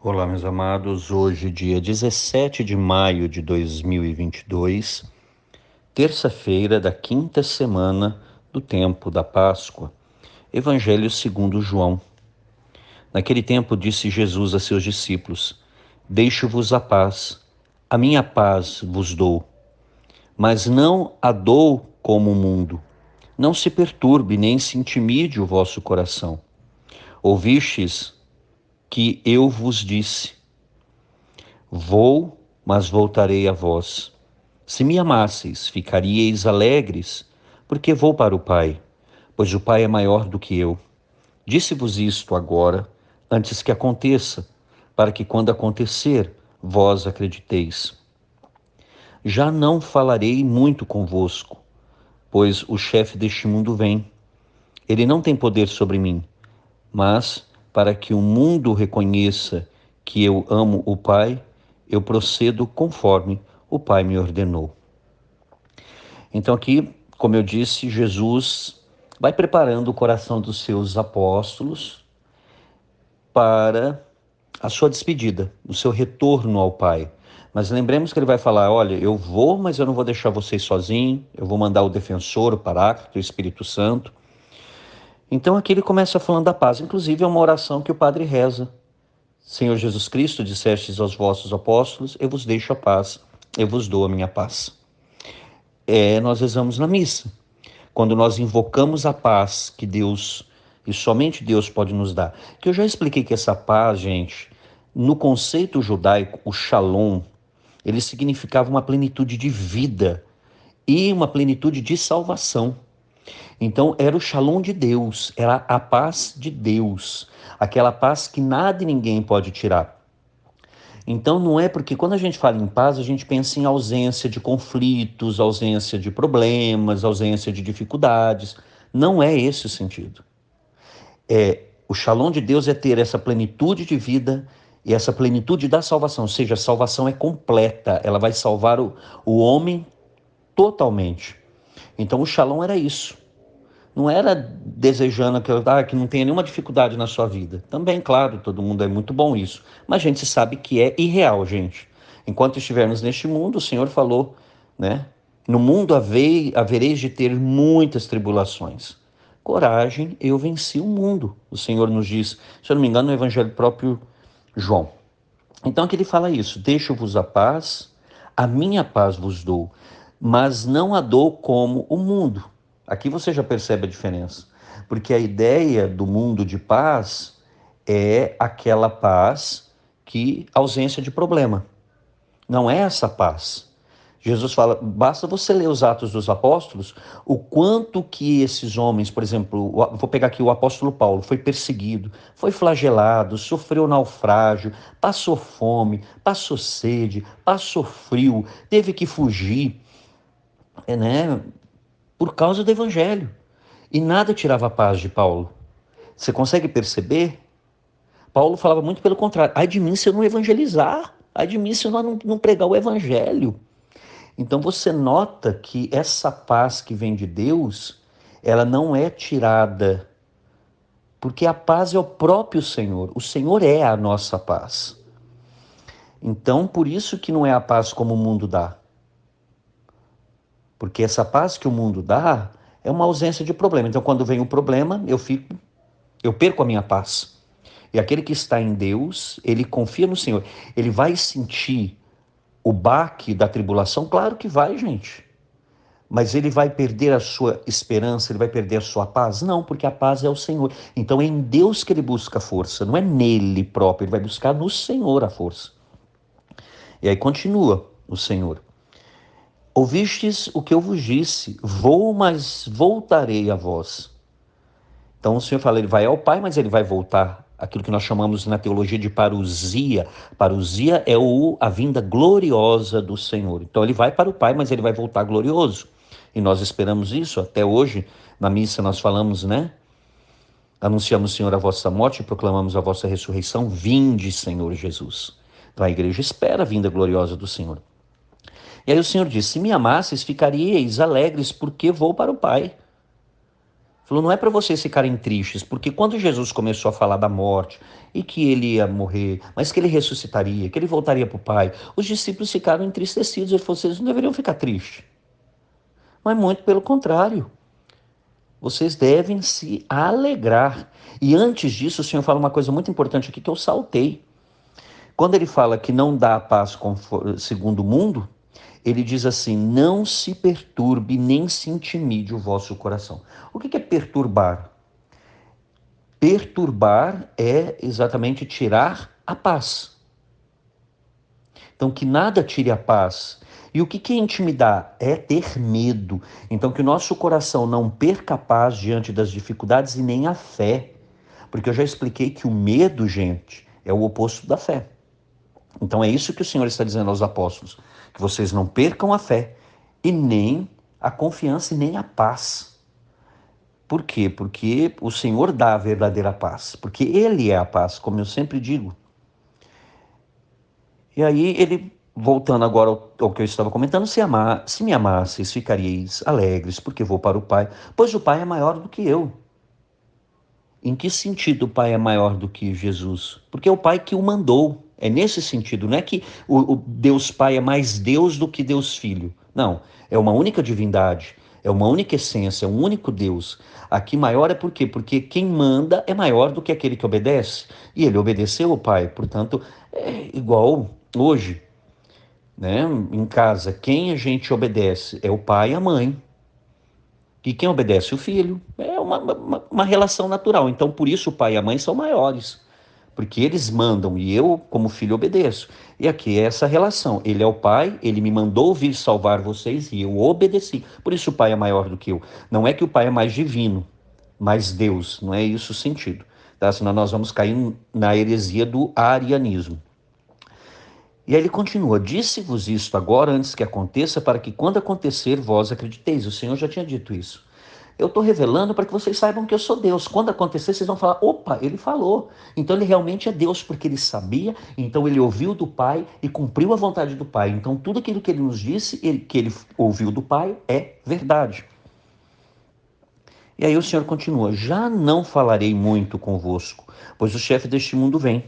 Olá, meus amados. Hoje, dia 17 de maio de 2022, terça-feira da quinta semana do tempo da Páscoa. Evangelho segundo João. Naquele tempo disse Jesus a seus discípulos: Deixo-vos a paz, a minha paz vos dou, mas não a dou como o mundo. Não se perturbe nem se intimide o vosso coração. Ouvistes que eu vos disse: Vou, mas voltarei a vós. Se me amasseis, ficaríeis alegres, porque vou para o Pai, pois o Pai é maior do que eu. Disse-vos isto agora, antes que aconteça, para que quando acontecer, vós acrediteis. Já não falarei muito convosco, pois o chefe deste mundo vem. Ele não tem poder sobre mim, mas para que o mundo reconheça que eu amo o Pai, eu procedo conforme o Pai me ordenou. Então aqui, como eu disse, Jesus vai preparando o coração dos seus apóstolos para a sua despedida, o seu retorno ao Pai. Mas lembremos que ele vai falar, olha, eu vou, mas eu não vou deixar vocês sozinhos, eu vou mandar o defensor, o Paráclito, o Espírito Santo. Então aqui ele começa falando da paz, inclusive é uma oração que o Padre reza. Senhor Jesus Cristo, dissestes aos vossos apóstolos, eu vos deixo a paz, eu vos dou a minha paz. Nós rezamos na missa. Quando nós invocamos a paz que Deus, e somente Deus pode nos dar. Que eu já expliquei que essa paz, gente, no conceito judaico, o shalom, ele significava uma plenitude de vida e uma plenitude de salvação. Então era o shalom de Deus, era a paz de Deus, aquela paz que nada e ninguém pode tirar. Então não é porque quando a gente fala em paz, a gente pensa em ausência de conflitos, ausência de problemas, ausência de dificuldades. Não é esse o sentido. O shalom de Deus é ter essa plenitude de vida e essa plenitude da salvação, ou seja, a salvação é completa, ela vai salvar o homem totalmente. Então o shalom era isso. Não era desejando que não tenha nenhuma dificuldade na sua vida. Também, claro, todo mundo é muito bom isso. Mas a gente sabe que é irreal, gente. Enquanto estivermos neste mundo, o Senhor falou, né? No mundo havereis de ter muitas tribulações. Coragem, eu venci o mundo. O Senhor nos diz, se eu não me engano, no Evangelho próprio João. Então aqui ele fala isso, deixo-vos a paz, a minha paz vos dou, mas não a dou como o mundo. Aqui você já percebe a diferença, porque a ideia do mundo de paz é aquela paz que ausência de problema. Não é essa paz. Jesus fala, basta você ler os Atos dos Apóstolos, o quanto que esses homens, por exemplo, vou pegar aqui o apóstolo Paulo, foi perseguido, foi flagelado, sofreu naufrágio, passou fome, passou sede, passou frio, teve que fugir, né, por causa do evangelho. E nada tirava a paz de Paulo. Você consegue perceber? Paulo falava muito pelo contrário, ai de mim se eu não evangelizar, ai de mim se eu não pregar o evangelho. Então você nota que essa paz que vem de Deus, ela não é tirada, porque a paz é o próprio Senhor. O Senhor é a nossa paz. Então, por isso que não é a paz como o mundo dá. Porque essa paz que o mundo dá é uma ausência de problema. Então, quando vem o problema, eu perco a minha paz. E aquele que está em Deus, ele confia no Senhor. Ele vai sentir o baque da tribulação? Claro que vai, gente. Mas ele vai perder a sua esperança, ele vai perder a sua paz? Não, porque a paz é o Senhor. Então é em Deus que ele busca força, não é nele próprio, ele vai buscar no Senhor a força. E aí continua o Senhor. Ouvistes o que eu vos disse, vou, mas voltarei a vós. Então o Senhor fala, ele vai ao Pai, mas ele vai voltar. Aquilo que nós chamamos na teologia de parousia. Parousia é a vinda gloriosa do Senhor. Então ele vai para o Pai, mas ele vai voltar glorioso. E nós esperamos isso. Até hoje, na missa, nós falamos, né? Anunciamos, Senhor, a vossa morte e proclamamos a vossa ressurreição. Vinde, Senhor Jesus. Então a igreja espera a vinda gloriosa do Senhor. E aí o Senhor diz, se me amasseis, ficaríeis alegres, porque vou para o Pai. Falou, não é para vocês ficarem tristes, porque quando Jesus começou a falar da morte e que ele ia morrer, mas que ele ressuscitaria, que ele voltaria para o Pai, os discípulos ficaram entristecidos. Ele falou, vocês não deveriam ficar tristes. Mas muito pelo contrário, vocês devem se alegrar. E antes disso, o Senhor fala uma coisa muito importante aqui que eu saltei. Quando ele fala que não dá a paz segundo o mundo, ele diz assim, não se perturbe nem se intimide o vosso coração. O que é perturbar? Perturbar é exatamente tirar a paz. Então, que nada tire a paz. E o que é intimidar? É ter medo. Então, que o nosso coração não perca a paz diante das dificuldades e nem a fé. Porque eu já expliquei que o medo, gente, é o oposto da fé. Então, é isso que o Senhor está dizendo aos apóstolos. Que vocês não percam a fé e nem a confiança e nem a paz. Por quê? Porque o Senhor dá a verdadeira paz. Porque Ele é a paz, como eu sempre digo. E aí ele, voltando agora ao que eu estava comentando, se me amasseis, ficaríeis alegres, porque vou para o Pai, pois o Pai é maior do que eu. Em que sentido o Pai é maior do que Jesus? Porque é o Pai que o mandou. É nesse sentido, não é que o Deus Pai é mais Deus do que Deus Filho. Não, é uma única divindade, é uma única essência, é um único Deus. Aqui maior é por quê? Porque quem manda é maior do que aquele que obedece. E ele obedeceu ao Pai, portanto, é igual hoje, né? Em casa, quem a gente obedece é o pai e a mãe. E quem obedece o filho. É uma relação natural. Então, por isso, o pai e a mãe são maiores. Porque eles mandam e eu, como filho, obedeço. E aqui é essa relação. Ele é o pai, ele me mandou vir salvar vocês e eu obedeci. Por isso, o pai é maior do que eu. Não é que o pai é mais divino, mais Deus. Não é isso o sentido. Tá? Senão nós vamos cair na heresia do arianismo. E aí ele continua, disse-vos isto agora antes que aconteça, para que quando acontecer vós acrediteis. O Senhor já tinha dito isso. Eu estou revelando para que vocês saibam que eu sou Deus. Quando acontecer, vocês vão falar, opa, ele falou. Então ele realmente é Deus, porque ele sabia, então ele ouviu do Pai e cumpriu a vontade do Pai. Então tudo aquilo que ele nos disse, que ele ouviu do Pai, é verdade. E aí o Senhor continua, já não falarei muito convosco, pois o chefe deste mundo vem.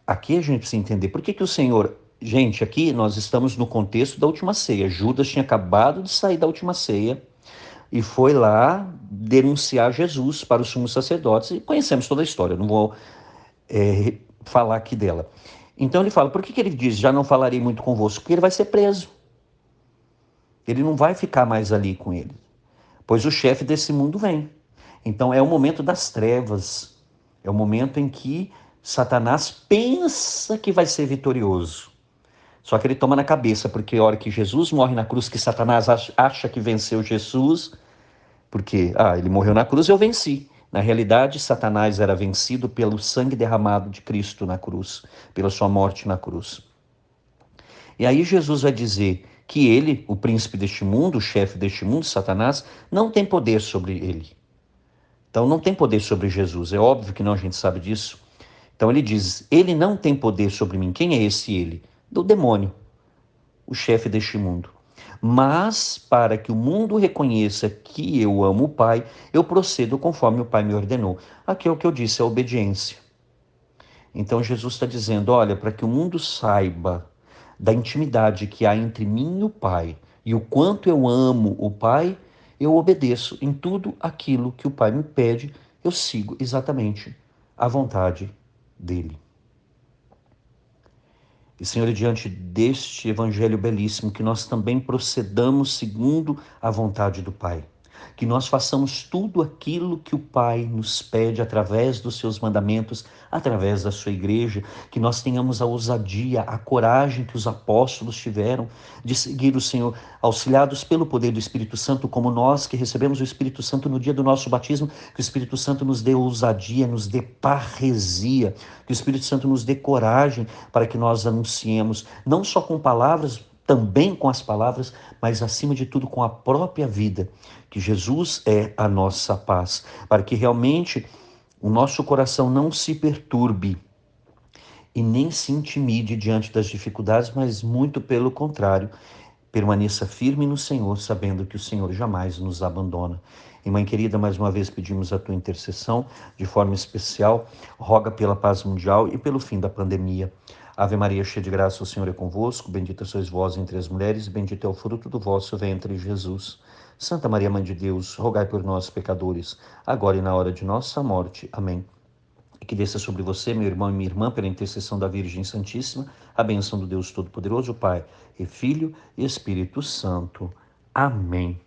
Aqui a gente precisa entender por que o Senhor... Gente, aqui nós estamos no contexto da última ceia. Judas tinha acabado de sair da última ceia e foi lá denunciar Jesus para os sumos sacerdotes. E conhecemos toda a história, não vou falar aqui dela. Então ele fala, por que ele diz, já não falarei muito convosco? Porque ele vai ser preso. Ele não vai ficar mais ali com ele. Pois o chefe desse mundo vem. Então é o momento das trevas. É o momento em que Satanás pensa que vai ser vitorioso. Só que ele toma na cabeça, porque a hora que Jesus morre na cruz, que Satanás acha que venceu Jesus, porque, ele morreu na cruz e eu venci. Na realidade, Satanás era vencido pelo sangue derramado de Cristo na cruz, pela sua morte na cruz. E aí Jesus vai dizer que ele, o príncipe deste mundo, o chefe deste mundo, Satanás, não tem poder sobre ele. Então não tem poder sobre Jesus, é óbvio que não, a gente sabe disso. Então ele diz, ele não tem poder sobre mim. Quem é esse ele? Do demônio, o chefe deste mundo. Mas para que o mundo reconheça que eu amo o Pai, eu procedo conforme o Pai me ordenou. Aqui é o que eu disse, a obediência. Então Jesus está dizendo, olha, para que o mundo saiba da intimidade que há entre mim e o Pai, e o quanto eu amo o Pai, eu obedeço em tudo aquilo que o Pai me pede, eu sigo exatamente a vontade dele. E, Senhor, diante deste evangelho belíssimo, que nós também procedamos segundo a vontade do Pai. Que nós façamos tudo aquilo que o Pai nos pede através dos seus mandamentos, através da sua igreja, que nós tenhamos a ousadia, a coragem que os apóstolos tiveram de seguir o Senhor, auxiliados pelo poder do Espírito Santo, como nós que recebemos o Espírito Santo no dia do nosso batismo, que o Espírito Santo nos dê ousadia, nos dê parresia, que o Espírito Santo nos dê coragem para que nós anunciemos, não só com palavras, também com as palavras, mas acima de tudo com a própria vida, que Jesus é a nossa paz, para que realmente o nosso coração não se perturbe e nem se intimide diante das dificuldades, mas muito pelo contrário, Permaneça firme no Senhor, sabendo que o Senhor jamais nos abandona. E mãe querida, mais uma vez pedimos a tua intercessão, de forma especial, roga pela paz mundial e pelo fim da pandemia. Ave Maria, cheia de graça, o Senhor é convosco, bendita sois vós entre as mulheres, bendito é o fruto do vosso ventre, Jesus. Santa Maria, Mãe de Deus, rogai por nós, pecadores, agora e na hora de nossa morte. Amém. E que desça sobre você, meu irmão e minha irmã, pela intercessão da Virgem Santíssima, a bênção do Deus Todo-Poderoso, Pai e Filho e Espírito Santo. Amém.